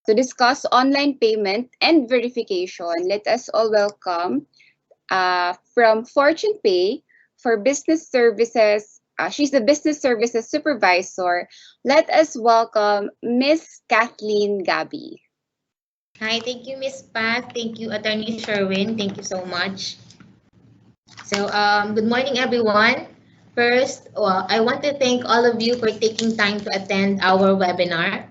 To discuss online payment and verification, let us all welcome from Fortune Pay for business services. She's the business services supervisor. Let us welcome Miss Kathleen Gabi. Hi, thank you, Miss Pat. Thank you, Attorney Sherwin. Thank you so much. So, good morning, everyone. First, I want to thank all of you for taking time to attend our webinar.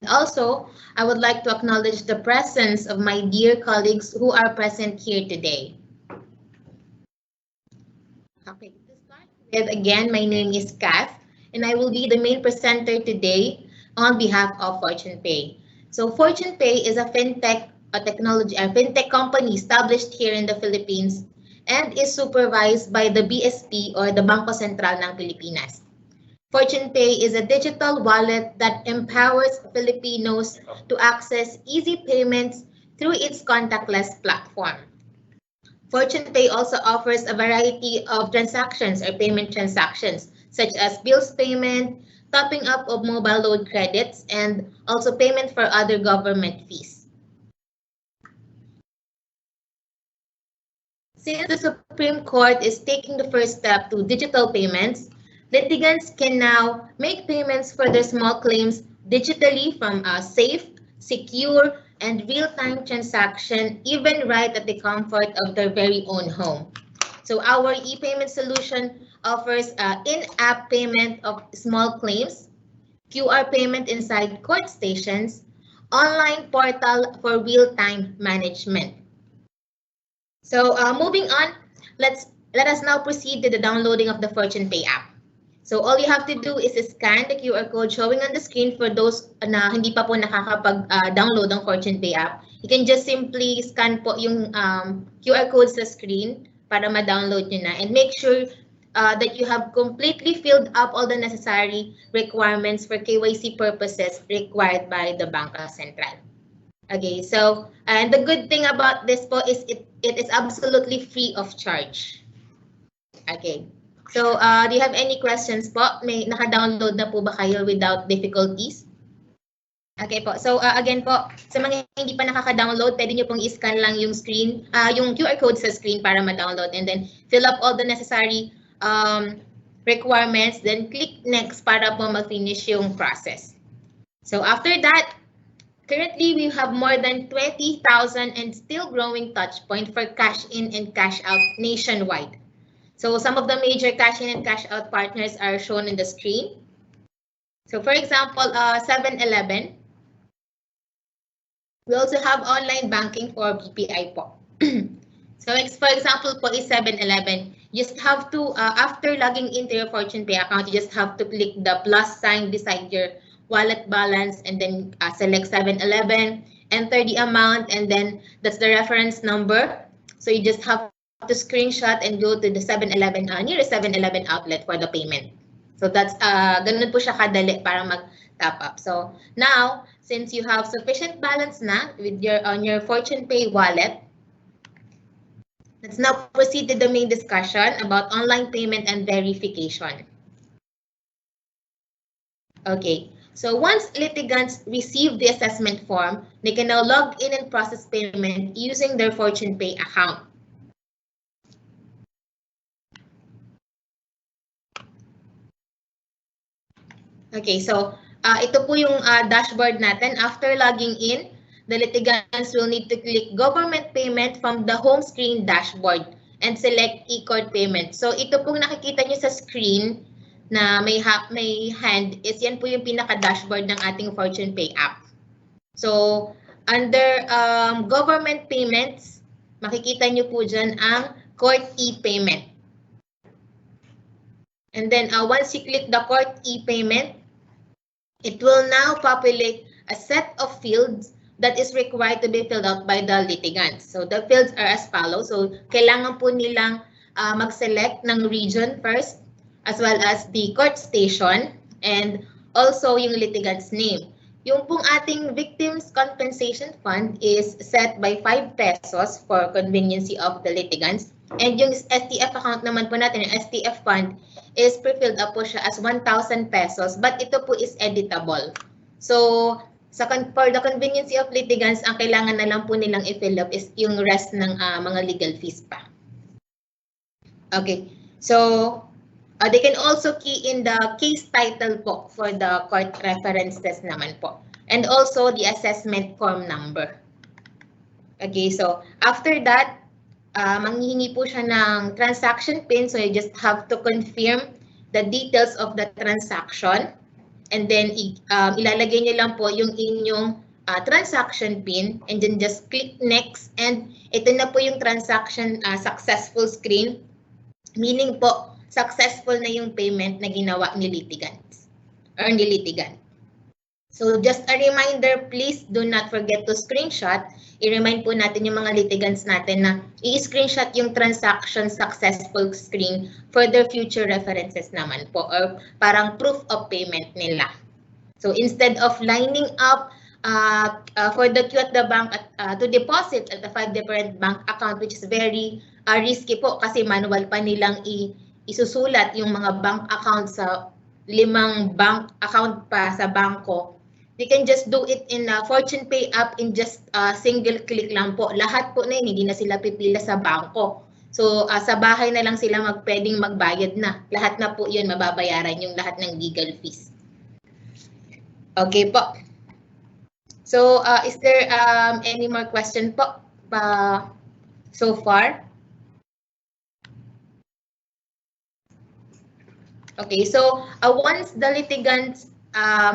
Also, I would like to acknowledge the presence of my dear colleagues who are present here today. Okay, to start with, again, my name is Kath, and I will be the main presenter today on behalf of Fortune Pay. So Fortune Pay is a fintech fintech company established here in the Philippines and is supervised by the BSP or the Bangko Sentral ng Pilipinas. Fortune Pay is a digital wallet that empowers Filipinos to access easy payments through its contactless platform. Fortune Pay also offers a variety of transactions or payment transactions, such as bills payment, topping up of mobile load credits, and also payment for other government fees. Since the Supreme Court is taking the first step to digital payments, litigants can now make payments for their small claims digitally from a safe, secure, and real-time transaction, even right at the comfort of their very own home. So our e-payment solution offers in-app payment of small claims, QR payment inside court stations, online portal for real-time management. So moving on, let us now proceed to the downloading of the Fortune Pay app. So all you have to do is scan the QR code showing on the screen for those na hindi pa po nakakapag-download ng Fortune Pay app. You can just simply scan po yung QR code sa screen para ma-download nyo na, and make sure that you have completely filled up all the necessary requirements for KYC purposes required by the Bangko Sentral. Okay, so and the good thing about this po is it is absolutely free of charge. Okay. So, do you have any questions po? May naka-download na po ba kayo without difficulties? Okay po. So, again po, sa mga hindi pa nakaka-download, pwede nyo pong i-scan lang yung screen, yung QR code sa screen para ma-download, and then fill up all the necessary requirements, then click next para po ma-finish yung process. So, after that, currently we have more than 20,000 and still growing touch point for cash in and cash out nationwide. So some of the major cash in and cash out partners are shown in the screen. So for example, 7-Eleven. We also have online banking for BPI po. So for example po is 7-Eleven. You just have to, after logging into your Fortune Pay account, you just have to click the plus sign beside your wallet balance and then select 7-Eleven, enter the amount, and then that's the reference number. So you just have to screenshot and go to the 7-Eleven, nearest 7-Eleven outlet for the payment. So that's, ganun po siya kadali para mag-top up. So now, since you have sufficient balance na with on your Fortune Pay wallet, let's now proceed to the main discussion about online payment and verification. Okay, so once litigants receive the assessment form, they can now log in and process payment using their Fortune Pay account. Okay, so ito po yung dashboard natin. After logging in, the litigants will need to click government payment from the home screen dashboard and select e-court payment. So ito pong nakikita nyo sa screen na may hand is yan po yung pinaka-dashboard ng ating Fortune Pay app. So under government payments, makikita nyo po dyan ang court e-payment. And then once you click the court e-payment, it will now populate a set of fields that is required to be filled out by the litigants. So the fields are as follows. So kailangan po nilang mag-select ng region first, as well as the court station, and also yung litigant's name. Yung pong ating Victims Compensation Fund is set by 5 pesos for conveniency of the litigants. And yung STF account naman po natin, yung STF fund, is pre-filled up po siya as 1,000 pesos, but ito po is editable. So, for the convenience of litigants, ang kailangan na lang po nilang i-fill up is yung rest ng mga legal fees pa. Okay, so they can also key in the case title po for the court references naman po. And also the assessment form number. Okay, so after that, manghihingi po siya ng transaction PIN. So you just have to confirm the details of the transaction. And then ilalagay niyo lang po yung inyong transaction PIN. And then just click next. And ito na po yung transaction successful screen. Meaning po, successful na yung payment na ginawa ni litigant or ni litigant. So just a reminder, please do not forget to screenshot. I-remind po natin yung mga litigants natin na i-screenshot yung transaction successful screen for their future references naman po or parang proof of payment nila. So instead of lining up for the queue at the bank to deposit at the 5 different bank account, which is very risky po kasi manual pa nilang isusulat yung mga bank account sa 5 bank account pa sa bangko. They can just do it in Fortune Pay app in just single click lang po. Lahat po na yun, hindi na sila pipila sa bangko. So sa bahay na lang sila pwedeng magbayad na. Lahat na po yun, mababayaran yung lahat ng legal fees. Okay po. So is there any more question po so far? Okay, so once the litigant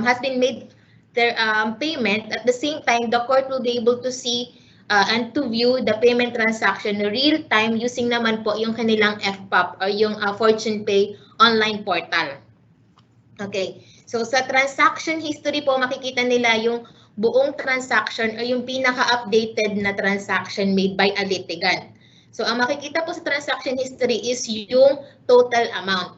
has been made their payment, at the same time, the court will be able to see and to view the payment transaction real time using naman po yung kanilang FPOP or yung Fortune Pay online portal. Okay, so sa transaction history po, makikita nila yung buong transaction o yung pinaka-updated na transaction made by a litigant. So ang makikita po sa transaction history is yung total amount.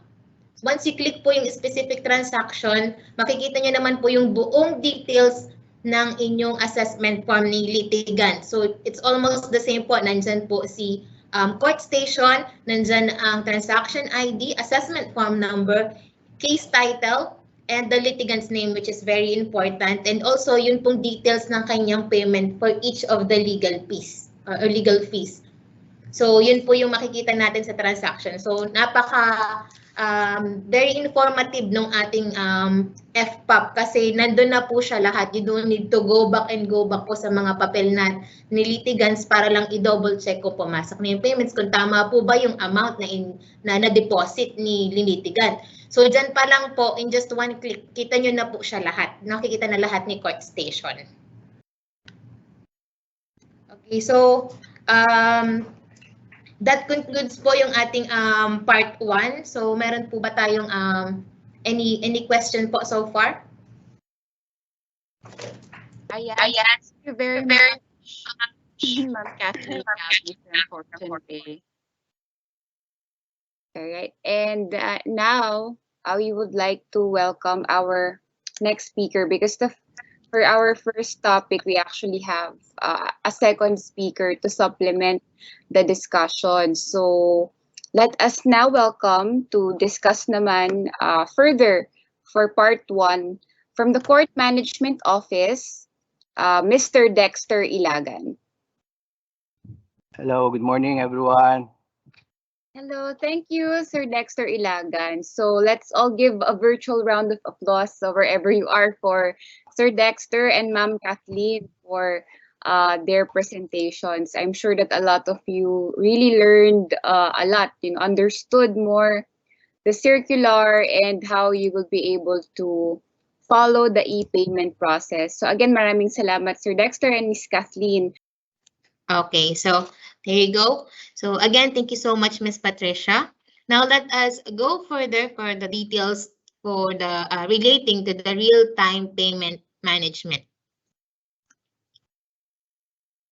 Once you click po yung specific transaction, makikita nyo naman po yung buong details ng inyong assessment form ni litigant. So it's almost the same po. Nandyan po si court station, nandyan ang transaction ID, assessment form number, case title, and the litigant's name, which is very important. And also yun pong details ng kanyang payment for each of the legal fees or legal fees. So yun po yung makikita natin sa transaction. So very informative nung ating FPOP kasi nandun na po siya lahat. You don't need to go back po sa mga papel na ni litigants para lang i-double check kung pumasok na yung payments, kung tama po ba yung amount na deposit ni litigant. So dyan pa lang po, in just one click, kita nyo na po siya lahat. Nakikita na lahat ni court station. Okay, so that concludes po yung ating part 1. So meron po ba tayong any question po so far? Ayan. Thank you very much, Ma'am Kathleen from Fortune Pay. All right, and now we would like to welcome our next speaker because for our first topic, we actually have a second speaker to supplement the discussion. So let us now welcome to discuss naman further for part 1 from the Court Management Office, Mr. Dexter Ilagan. Hello, good morning, everyone. Hello, thank you, Sir Dexter Ilagan. So let's all give a virtual round of applause wherever you are for Sir Dexter and Ma'am Kathleen for their presentations. I'm sure that a lot of you really learned a lot, understood more the circular and how you will be able to follow the e-payment process. So again, maraming salamat, Sir Dexter and Miss Kathleen. Okay, so there you go. So again, thank you so much, Ms. Patricia. Now let us go further for the details for the relating to the real-time payment management.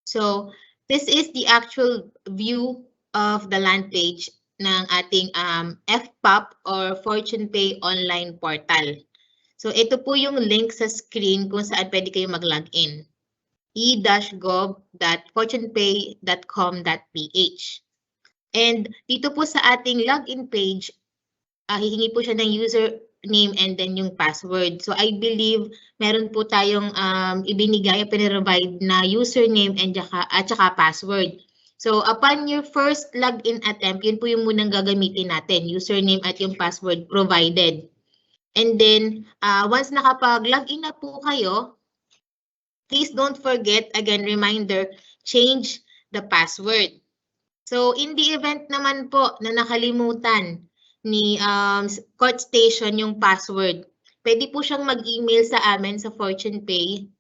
So this is the actual view of the land page ng ating FPOP or Fortune Pay online portal. So ito po yung link sa screen kung saan pwede kayo mag-login. e-gov.fortunepay.com.ph. And dito po sa ating login page, hihingi po siya ng username and then yung password. So I believe meron po tayong ibinigay, pinrovide na username and at saka password. So upon your first login attempt, yun po yung munang gagamitin natin, username at yung password provided. And then once nakapag-login na po kayo, please don't forget, again, reminder, change the password. So in the event naman po na nakalimutan ni court station yung password, pwede po siyang mag-email sa amin sa Fortune Pay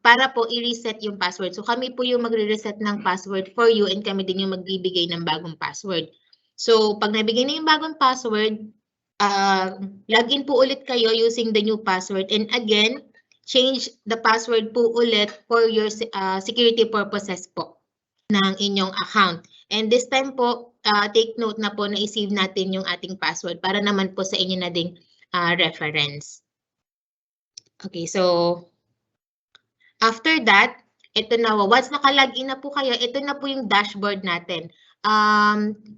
para po i-reset yung password. So kami po yung magre-reset ng password for you and kami din yung magbibigay ng bagong password. So pag nabigay na yung bagong password, login po ulit kayo using the new password. And again, change the password po ulit for your security purposes po ng inyong account. And this time po, take note na po na i-save natin yung ating password para naman po sa inyo na ding reference. Okay, so after that, ito na, once nakalagin na po kayo, ito na po yung dashboard natin.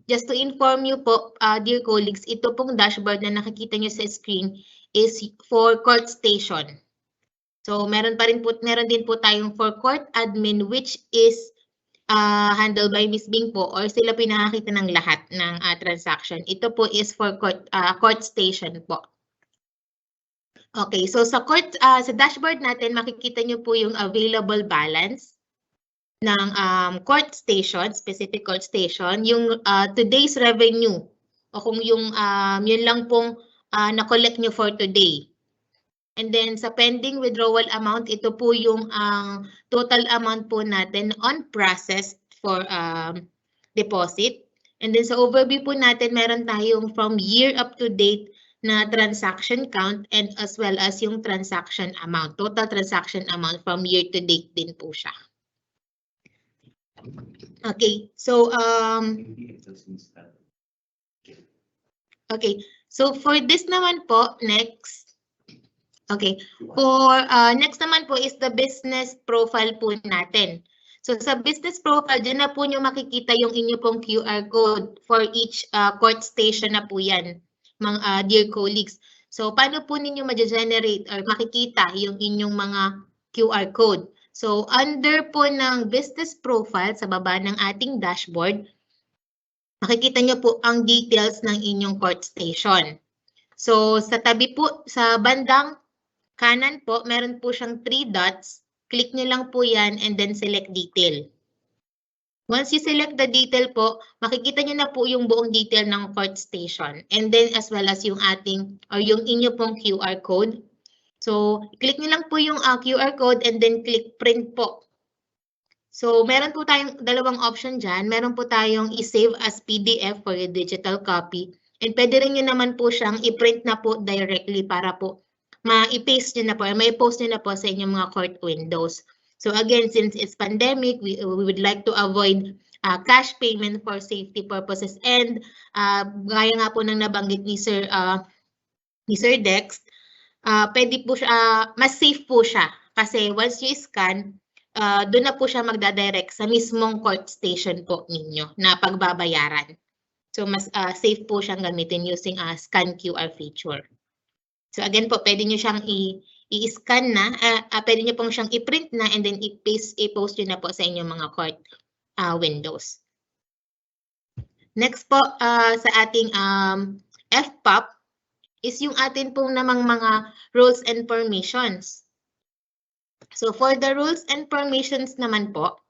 Just to inform you po, dear colleagues, ito pong dashboard na nakikita nyo sa screen is for court station. So meron din po tayong for court admin, which is handled by Ms. Bing po, or sila pinakakita ng lahat ng transaction. Ito po is for court station po. Okay, so sa dashboard natin, makikita nyo po yung available balance ng court station, specific court station, yung today's revenue, o kung yung yun lang pong na-collect nyo for today. And then sa pending withdrawal amount, ito po yung total amount po natin on process for deposit. And then sa overview po natin, meron tayong from year up to date na transaction count and as well as yung transaction amount, total transaction amount from year to date din po siya. Okay, so okay, so for this naman po, next. Okay, for next naman po is the business profile po natin. So sa business profile, dyan na po nyo makikita yung inyo pong QR code for each court station na po yan, mga dear colleagues. So paano po ninyo ma-generate or makikita yung inyong mga QR code? So under po ng business profile sa baba ng ating dashboard, makikita nyo po ang details ng inyong court station. So sa tabi po, sa bandang kanan po, meron po siyang 3 dots. Click nyo lang po yan and then select detail. Once you select the detail po, makikita nyo na po yung buong detail ng court station. And then as well as yung ating or yung inyo pong QR code. So click nyo lang po yung QR code and then click print po. So meron po tayong dalawang option dyan. Meron po tayong i-save as PDF for a digital copy. And pwede rin nyo naman po siyang i-print na po directly para po ma-paste nyo na po, may post nyo na po sa inyong mga court windows. So again, since it's pandemic, we would like to avoid cash payment for safety purposes. And gaya nga po ng nabanggit ni Sir Dex, pwede po siya, mas safe po siya. Kasi once you scan, doon na po siya magdadirect sa mismong court station po ninyo na pagbabayaran. So mas safe po siyang gamitin using scan QR feature. So again po, pwede nyo siyang i-scan na, pwede nyo pong siyang i-print na and then i-post nyo na po sa inyong mga court windows. Next po sa ating FPOP is yung atin pong namang mga rules and permissions. So for the rules and permissions naman po,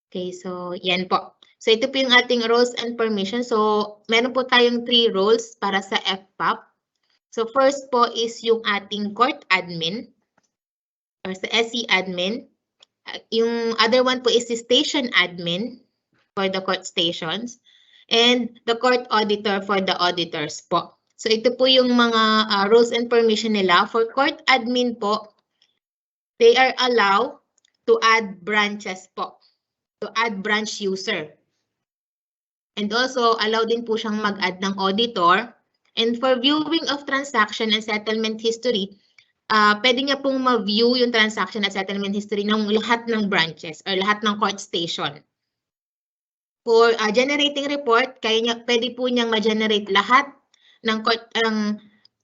okay, so yan po. So ito po yung ating rules and permissions. So meron po tayong 3 rules para sa FPOP. So first po is yung ating court admin or sa SE admin. Yung other one po is the station admin for the court stations and the court auditor for the auditors po. So ito po yung mga rules and permission nila. For court admin po, they are allowed to add branches po, to add branch user. And also allow din po siyang mag-add ng auditor. And for viewing of transaction and settlement history, pwede niya pong ma-view yung transaction at settlement history ng lahat ng branches or lahat ng court station. For generating report, pwede po niyang ma-generate lahat ng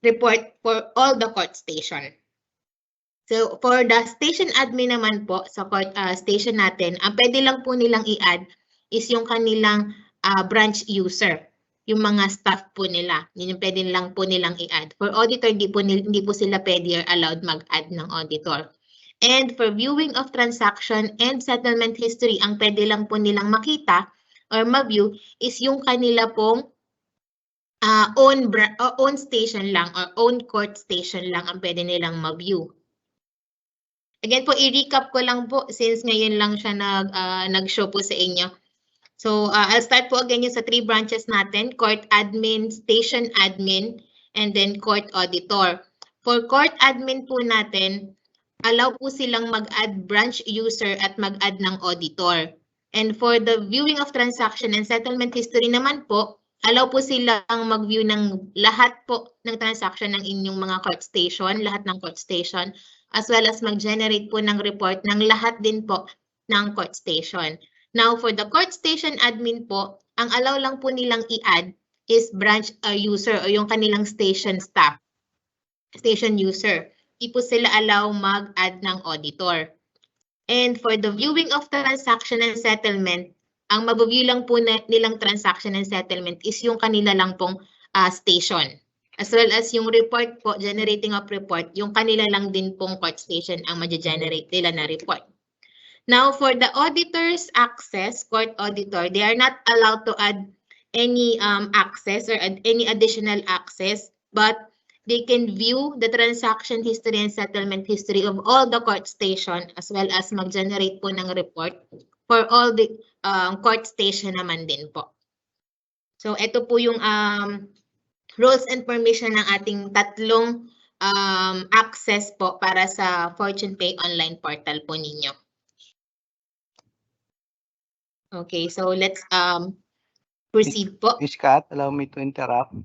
report for all the court station. So for the station admin naman po sa court station natin, ang pwede lang po nilang i-add is yung kanilang branch user, yung mga staff po nila. Yun yung pwede lang po nilang i-add. For auditor, hindi po sila pwede or allowed mag-add ng auditor. And for viewing of transaction and settlement history, ang pwede lang po nilang makita or ma-view is yung kanila pong own station lang or own court station lang ang pwede nilang ma-view. Again po, i-recap ko lang po since ngayon lang siya nag-show po sa inyo. So, I'll start po again yung sa 3 branches natin, court admin, station admin, and then court auditor. For court admin po natin, allow po silang mag-add branch user at mag-add ng auditor. And for the viewing of transaction and settlement history naman po, allow po silang mag-view ng lahat po ng transaction ng inyong mga court station, lahat ng court station, as well as mag-generate po ng report ng lahat din po ng court station. Now, for the court station admin po, ang allow lang po nilang i-add is branch user o yung kanilang station staff, station user. Di po sila allow mag-add ng auditor. And for the viewing of transaction and settlement, ang mabuview lang po nilang transaction and settlement is yung kanila lang pong station. As well as yung report po, generating of report, yung kanila lang din pong court station ang ma-generate nila na report. Now, for the auditor's access, court auditor, they are not allowed to add any access or any additional access, but they can view the transaction history and settlement history of all the court station as well as mag-generate po ng report for all the court station naman din po. So, ito po yung roles and permission ng ating tatlong access po para sa Fortune Pay online portal po ninyo. Okay, so let's proceed po. Miss Kat, allow me to interrupt.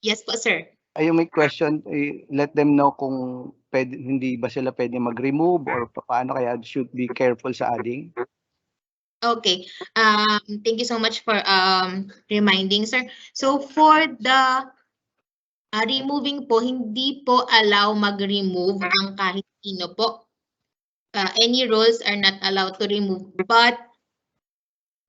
Yes po, sir. Ayun, may question, let them know kung hindi ba sila pwede mag-remove or paano, kaya should be careful sa adding. Okay, thank you so much for reminding, sir. So for the removing po, hindi po allow mag-remove ang kahit sino po. Any roles are not allowed to remove, but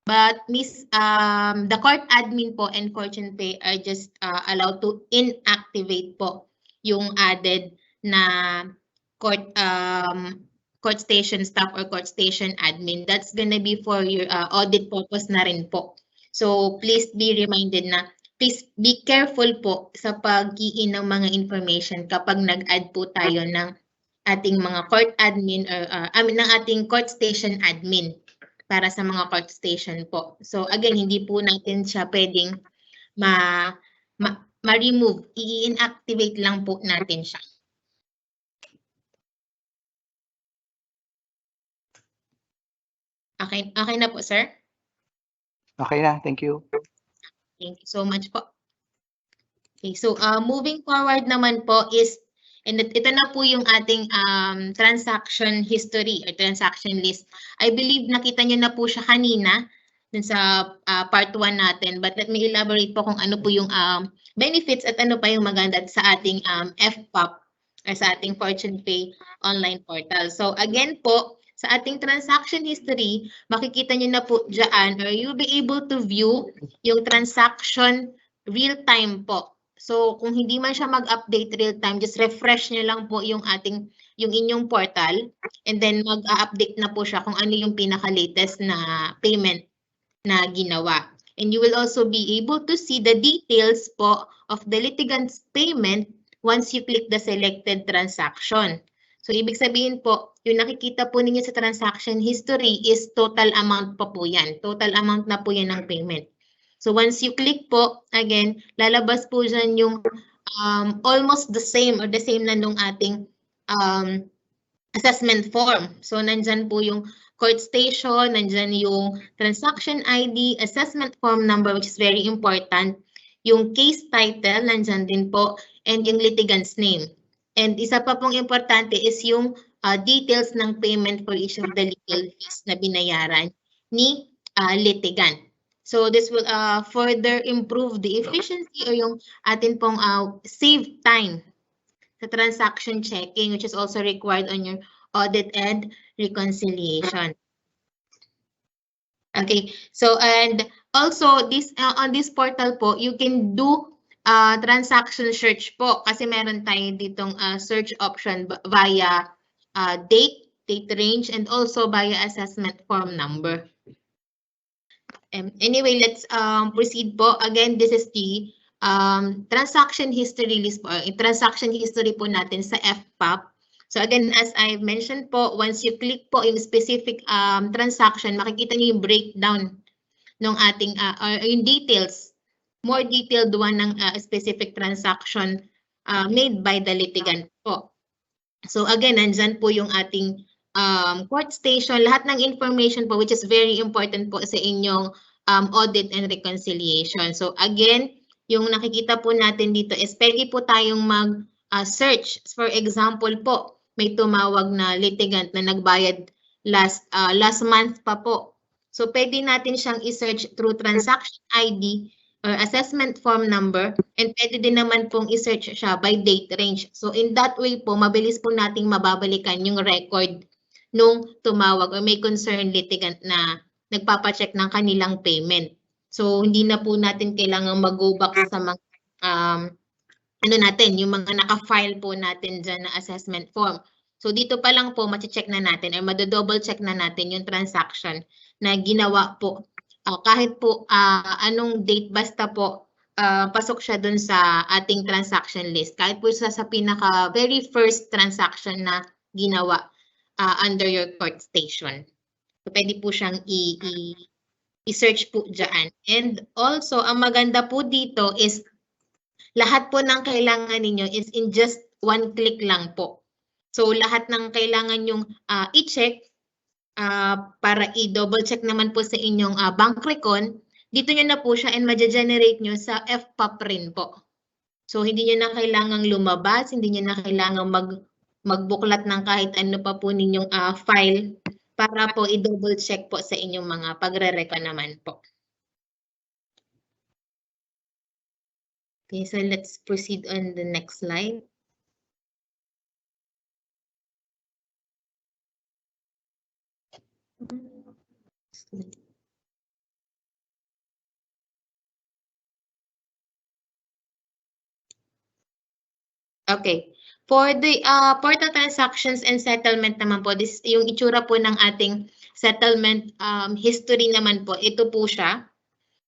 the court admin po and Fortune Pay are just allowed to inactivate po yung added na court station staff or court station admin. That's gonna be for your audit purpose na rin po. So please be reminded na please be careful po sa pag-i-in ng mga information kapag nag-add po tayo ng ating mga court admin or ng ating court station admin para sa mga court station po. So again, hindi po natin siya pwedeng ma-remove. I-inactivate lang po natin siya. Okay na po, sir? Okay na, thank you. Thank you so much po. Okay, so moving forward naman po is, and ito na po yung ating transaction history or transaction list. I believe nakita nyo na po siya kanina dun sa part 1 natin. But let me elaborate po kung ano po yung benefits at ano pa yung maganda sa ating FPOP or sa ating Fortune Pay online portal. So again po, sa ating transaction history, makikita nyo na po dyan or you'll be able to view yung transaction real time po. So, kung hindi man siya mag-update real time, just refresh nyo lang po yung inyong portal and then mag-update na po siya kung ano yung pinaka-latest na payment na ginawa. And you will also be able to see the details po of the litigant's payment once you click the selected transaction. So, ibig sabihin po, yung nakikita po ninyo sa transaction history is total amount pa po yan. Total amount na po yan ng payment. So once you click po, again, lalabas po dyan yung almost the same or the same na nung ating assessment form. So nandyan po yung court station, nandyan yung transaction ID, assessment form number, which is very important, yung case title, nandyan din po, and yung litigant's name. And isa pa pong importante is yung details ng payment for each of the legal fees na binayaran ni litigant. So this will further improve the efficiency or yung atin pong save time sa transaction checking, which is also required on your audit and reconciliation. Okay, so and also this on this portal po, you can do transaction search po kasi meron tayo ditong search option via date range, and also via assessment form number. Anyway, let's proceed po. Again, this is the transaction history list po. Transaction history po natin sa FPOP. So again, as I mentioned po, once you click po yung specific transaction, makikita niyo yung breakdown ng ating or yung details, more detailed one ng specific transaction made by the litigant po. So again, nandyan po yung ating court station, lahat ng information po, which is very important po sa inyong audit and reconciliation. So again, yung nakikita po natin dito is pwede po tayong mag-search. For example po, may tumawag na litigant na nagbayad last month pa po. So pwede natin siyang i-search through transaction ID or assessment form number, and pwede din naman pong i-search siya by date range. So in that way po, mabilis po nating mababalikan yung record nung tumawag or may concerned litigant na nagpapacheck ng kanilang payment. So hindi na po natin kailangan mag-go back sa mga yung mga naka-file po natin dyan na assessment form. So dito pa lang po mache-check na natin or mado-double check na natin yung transaction na ginawa po. Kahit po anong date, basta po pasok siya dun sa ating transaction list. Kahit po sa pinaka very first transaction na ginawa under your court station. So pwede po siyang i-search po dyan. And also, ang maganda po dito is lahat po ng kailangan ninyo is in just one click lang po. So lahat ng kailangan yung i-check para i-double check naman po sa inyong bank recon, dito nyo na po siya and ma-generate nyo sa FPOP rin po. So hindi nyo na kailangang lumabas, hindi nyo na kailangang magbuklat ng kahit ano pa po ninyong file para po i-double check po sa inyong mga pagre-recon naman po. Okay, so let's proceed on the next slide. Okay. For the portal transactions and settlement naman po, this yung itsura po ng ating settlement history naman po. Ito po siya.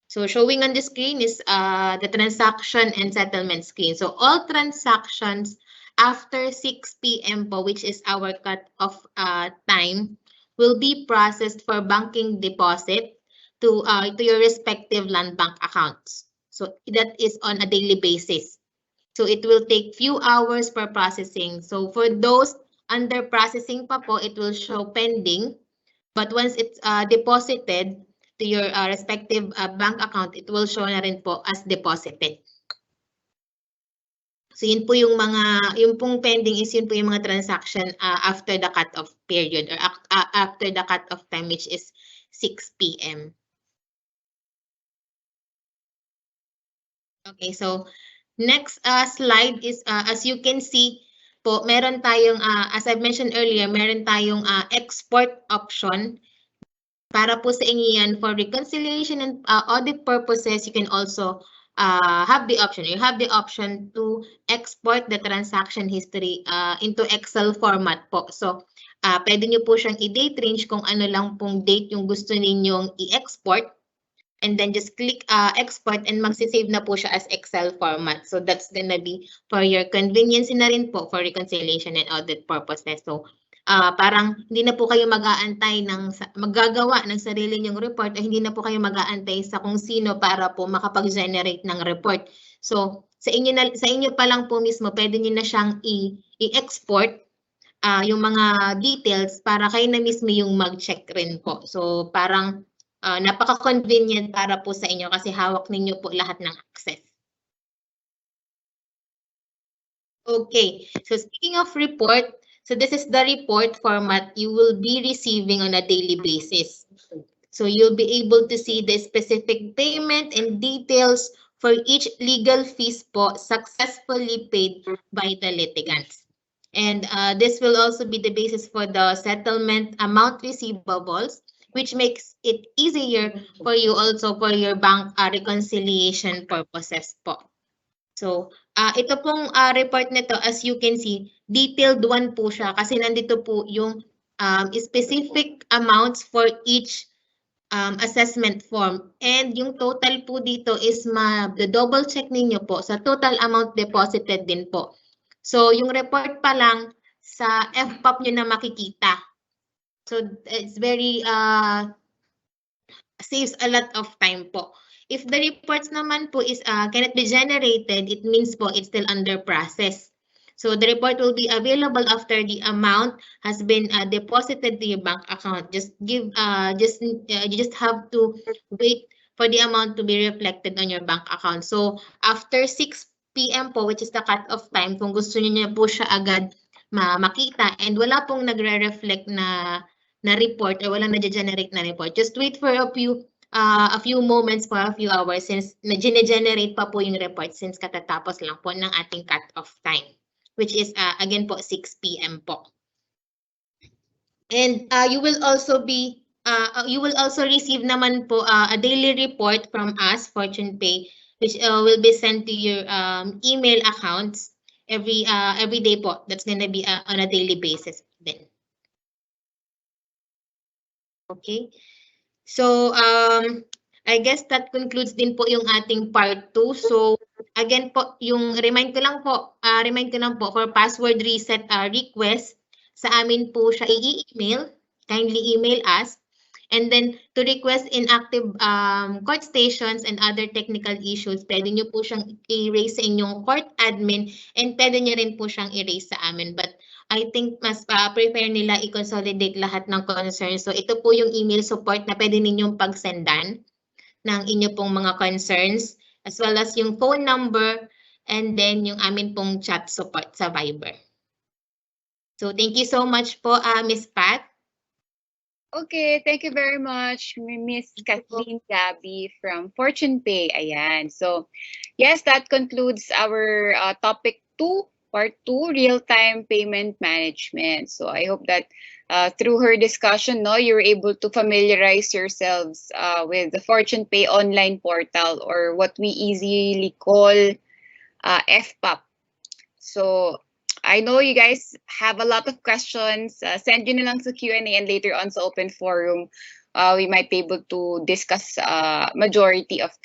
So showing on the screen is the transaction and settlement screen. So all transactions after 6 p.m. po, which is our cut-off time, will be processed for banking deposit to your respective land bank accounts. So that is on a daily basis. So it will take few hours for processing. So for those under processing pa po, it will show pending. But once it's deposited to your respective bank account, it will show na rin po as deposited. So yun po yung yung pong pending is yun po yung mga transaction after the cut-off period or after the cut-off time, which is 6 p.m. Okay, so next slide is as you can see po, meron tayong as I mentioned earlier, meron tayong export option para po sa inyo yan for reconciliation and audit purposes. You can also have the option. You have the option to export the transaction history into Excel format po. So pwede nyo po siyang i-date range kung ano lang pong date yung gusto ninyong i-export. And then just click export and magsisave na po siya as Excel format. So that's gonna be for your convenience na rin po for reconciliation and audit purposes. So parang hindi na po kayo mag-aantay maggagawa ng sarili niyong report, o hindi na po kayo mag-aantay sa kung sino para po makapag-generate ng report. So sa inyo pa lang po mismo, pwede niyo na siyang i-export yung mga details para kayo na mismo yung mag-check rin po. So parang napaka-convenient para po sa inyo kasi hawak ninyo po lahat ng access. Okay, so speaking of report, so this is the report format you will be receiving on a daily basis. So you'll be able to see the specific payment and details for each legal fees po successfully paid by the litigants. And this will also be the basis for the settlement amount receivables, which makes it easier for you also for your bank reconciliation purposes po. So, ito pong report nito, as you can see, detailed one po siya kasi nandito po yung specific amounts for each assessment form. And yung total po dito is double check ninyo po sa total amount deposited din po. So, yung report pa lang sa FPOP nyo na makikita. So, it's very saves a lot of time po. If the reports naman po is cannot be generated, it means po it's still under process. So the report will be available after the amount has been deposited to your bank account. You just have to wait for the amount to be reflected on your bank account. So after 6 p.m. po, which is the cut-off time, kung gusto niyo po siya agad makita and wala pong nagre-reflect na report or walang na-generate na report, just wait for a few moments, for a few hours since na-generate pa po yung report since katatapos lang po ng ating cut-off time, which is again po 6 p.m. po. And you will also receive naman po a daily report from us, Fortune Pay, which will be sent to your email accounts every day po. That's gonna be on a daily basis then. Okay. So, I guess that concludes din po yung ating part 2. So, again po, yung remind ko lang po for password reset request, sa amin po siya i-email. Kindly email us. And then, to request inactive court stations and other technical issues, pwede nyo po siyang i-raise sa inyong court admin and pwede nyo rin po siyang i-raise sa amin. But I think mas prefer nila i-consolidate lahat ng concerns. So ito po yung email support na pwede ninyong pagsendan ng inyo pong mga concerns, as well as yung phone number and then yung amin pong chat support sa Viber. So thank you so much po, Miss Pat. Okay, thank you very much, Miss Kathleen Gabby from Fortune Pay. Ayan. So, yes, that concludes our topic 2, part 2, real-time payment management. So, I hope that through her discussion, you're able to familiarize yourselves with the Fortune Pay online portal, or what we easily call FPOP. So, I know you guys have a lot of questions. Send yun na lang sa Q&A, and later on sa open forum, we might be able to discuss majority of